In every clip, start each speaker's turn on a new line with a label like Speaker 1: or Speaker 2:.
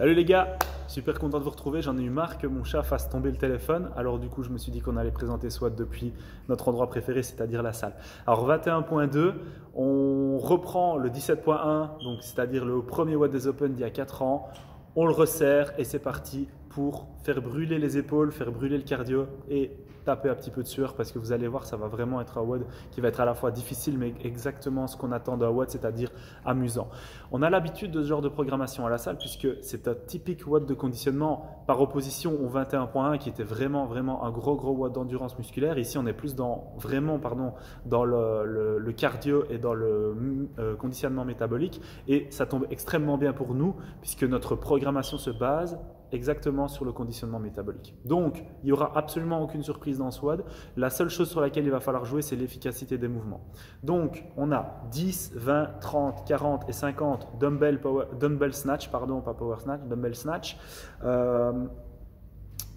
Speaker 1: Salut les gars, super content de vous retrouver. J'en ai eu marre que mon chat fasse tomber le téléphone. Alors du coup, je me suis dit qu'on allait présenter SWAT depuis notre endroit préféré, c'est-à-dire la salle. Alors 21.2, on reprend le 17.1, donc c'est-à-dire le premier What des Open d'il y a 4 ans. On le resserre et c'est parti pour faire brûler les épaules, faire brûler le cardio et taper un petit peu de sueur parce que vous allez voir, ça va vraiment être un WOD qui va être à la fois difficile mais exactement ce qu'on attend d'un WOD, c'est-à-dire amusant. On a l'habitude de ce genre de programmation à la salle puisque c'est un typique WOD de conditionnement par opposition au 21.1 qui était vraiment un gros WOD d'endurance musculaire. Ici, on est plus dans le cardio et dans le conditionnement métabolique et ça tombe extrêmement bien pour nous puisque notre programmation se base exactement sur le conditionnement métabolique. Donc, il n'y aura absolument aucune surprise dans ce WOD. La seule chose sur laquelle il va falloir jouer, c'est l'efficacité des mouvements. Donc, on a 10, 20, 30, 40 et 50 dumbbell snatch, pardon, pas power snatch, dumbbell snatch.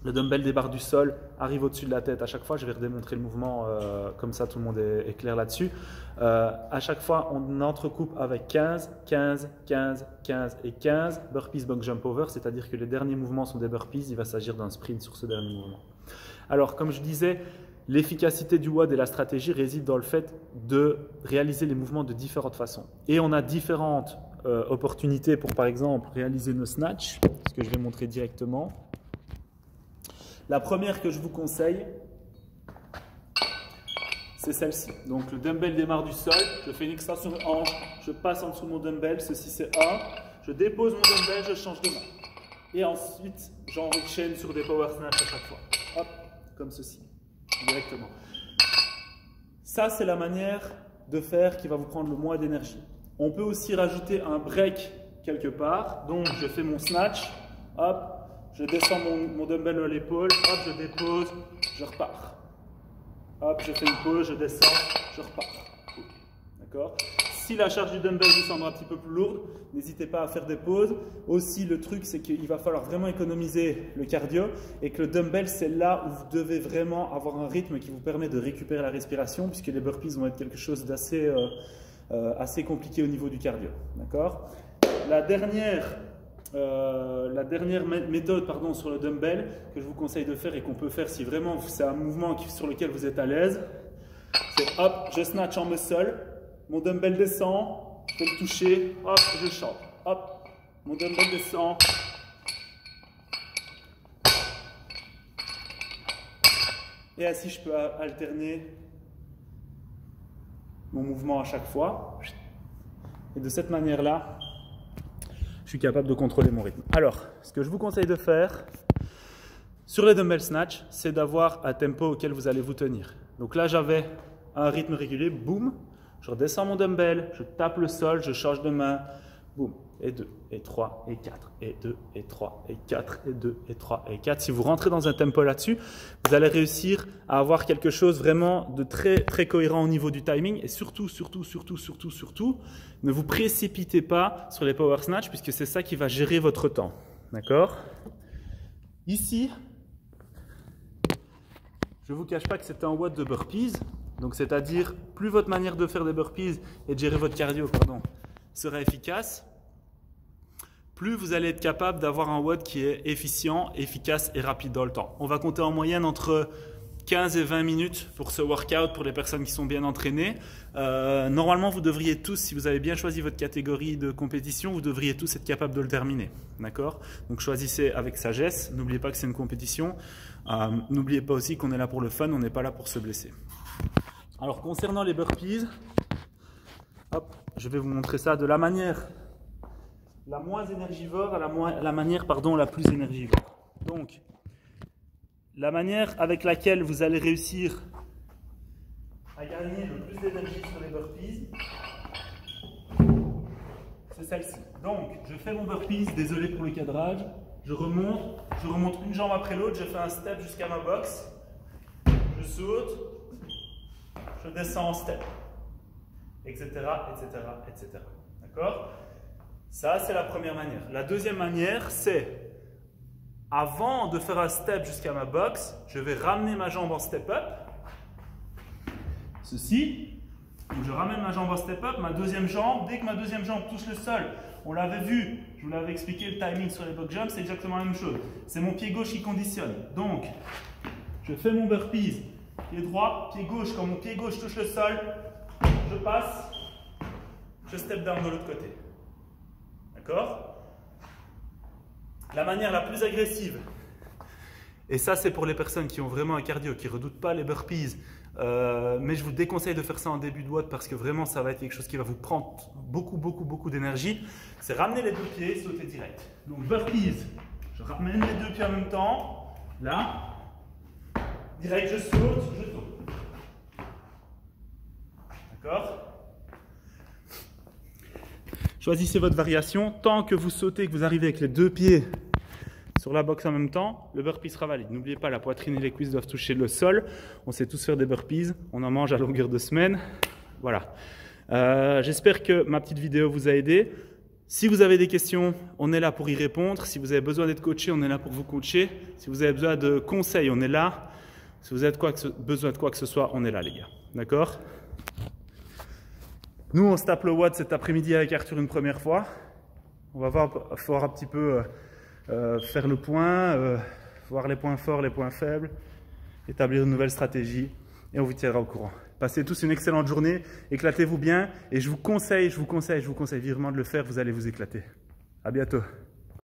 Speaker 1: Le dumbbell des barres du sol arrive au-dessus de la tête à chaque fois. Je vais redémontrer le mouvement, comme ça tout le monde est clair là-dessus. À chaque fois, on entrecoupe avec 15, 15, 15, 15 et 15 burpees box jump over, c'est-à-dire que les derniers mouvements sont des burpees. Il va s'agir d'un sprint sur ce dernier mouvement. Alors, comme je disais, l'efficacité du WOD et la stratégie résident dans le fait de réaliser les mouvements de différentes façons. Et on a différentes opportunités pour, par exemple, réaliser nos snatchs, ce que je vais montrer directement. La première que je vous conseille, c'est celle-ci. Donc le dumbbell démarre du sol, je fais une extension de hanche, je passe en dessous de mon dumbbell, ceci c'est 1, je dépose mon dumbbell, je change de main. Et ensuite, j'enchaîne sur des power snatch à chaque fois. Hop, comme ceci, directement. Ça, c'est la manière de faire qui va vous prendre le moins d'énergie. On peut aussi rajouter un break quelque part. Donc je fais mon snatch, hop. Je descends mon dumbbell à l'épaule, hop, je dépose, je repars. Hop, je fais une pause, je descends, je repars. D'accord? Si la charge du dumbbell vous semble un petit peu plus lourde, n'hésitez pas à faire des pauses. Aussi, le truc, c'est qu'il va falloir vraiment économiser le cardio et que le dumbbell, c'est là où vous devez vraiment avoir un rythme qui vous permet de récupérer la respiration puisque les burpees vont être quelque chose d'assez assez compliqué au niveau du cardio. D'accord? La dernière méthode sur le dumbbell que je vous conseille de faire et qu'on peut faire si vraiment c'est un mouvement sur lequel vous êtes à l'aise, c'est hop, je snatch en muscle, mon dumbbell descend, je peux le toucher, hop, je change, hop, mon dumbbell descend. Et ainsi je peux alterner mon mouvement à chaque fois. Et de cette manière-là, je suis capable de contrôler mon rythme. Alors, ce que je vous conseille de faire sur les dumbbell snatch, c'est d'avoir un tempo auquel vous allez vous tenir. Donc là, j'avais un rythme régulier, boum, je redescends mon dumbbell, je tape le sol, je change de main, boum, et 2, et 3, et 4, et 2, et 3, et 4, et 2, et 3, et 4. Si vous rentrez dans un tempo là-dessus, vous allez réussir à avoir quelque chose vraiment de très cohérent au niveau du timing. Et surtout, ne vous précipitez pas sur les power snatch puisque c'est ça qui va gérer votre temps. D'accord? Ici, je ne vous cache pas que c'est un WOD de burpees. Donc, c'est-à-dire, plus votre manière de faire des burpees et de gérer votre cardio, sera efficace, plus vous allez être capable d'avoir un WOD qui est efficient, efficace et rapide dans le temps. On va compter en moyenne entre 15 et 20 minutes pour ce workout pour les personnes qui sont bien entraînées. Normalement, vous devriez tous, si vous avez bien choisi votre catégorie de compétition, vous devriez tous être capables de le terminer. D'accord? Donc choisissez avec sagesse. N'oubliez pas que c'est une compétition. N'oubliez pas aussi qu'on est là pour le fun, on n'est pas là pour se blesser. Alors concernant les burpees, hop, je vais vous montrer ça de la manière la moins énergivore à la manière la plus énergivore. Donc, la manière avec laquelle vous allez réussir à gagner le plus d'énergie sur les burpees, c'est celle-ci. Donc, je fais mon burpees, désolé pour le cadrage, je remonte une jambe après l'autre, je fais un step jusqu'à ma box, je saute, je descends en step, etc., etc. D'accord? Ça, c'est la première manière. La deuxième manière, c'est avant de faire un step jusqu'à ma box, je vais ramener ma jambe en step-up. Ceci. Donc, je ramène ma jambe en step-up, ma deuxième jambe. Dès que ma deuxième jambe touche le sol, On l'avait vu, je vous l'avais expliqué, le timing sur les box jumps, c'est exactement la même chose. C'est mon pied gauche qui conditionne. Donc, je fais mon burpees, pied droit, pied gauche, quand mon pied gauche touche le sol, je passe, je step down de l'autre côté. D'accord? La manière la plus agressive, et ça c'est pour les personnes qui ont vraiment un cardio, qui ne redoutent pas les burpees, mais je vous déconseille de faire ça en début de WOD parce que vraiment ça va être quelque chose qui va vous prendre beaucoup d'énergie. C'est ramener les deux pieds, sauter direct. Donc burpees, je ramène les deux pieds en même temps, là, direct je saute, je saute. D'accord? Choisissez votre variation. Tant que vous sautez, que vous arrivez avec les deux pieds sur la box en même temps, le burpee sera valide. N'oubliez pas, la poitrine et les cuisses doivent toucher le sol. On sait tous faire des burpees. On en mange à longueur de semaine. Voilà. J'espère que ma petite vidéo vous a aidé. Si vous avez des questions, on est là pour y répondre. Si vous avez besoin d'être coaché, on est là pour vous coacher. Si vous avez besoin de conseils, on est là. Si vous avez besoin de quoi que ce soit, on est là, les gars. D'accord? Nous, on se tape le WOD cet après-midi avec Arthur une première fois. On va voir un petit peu faire le point, voir les points forts, les points faibles, établir une nouvelle stratégie et on vous tiendra au courant. Passez tous une excellente journée, éclatez-vous bien et je vous conseille vivement de le faire, vous allez vous éclater. À bientôt.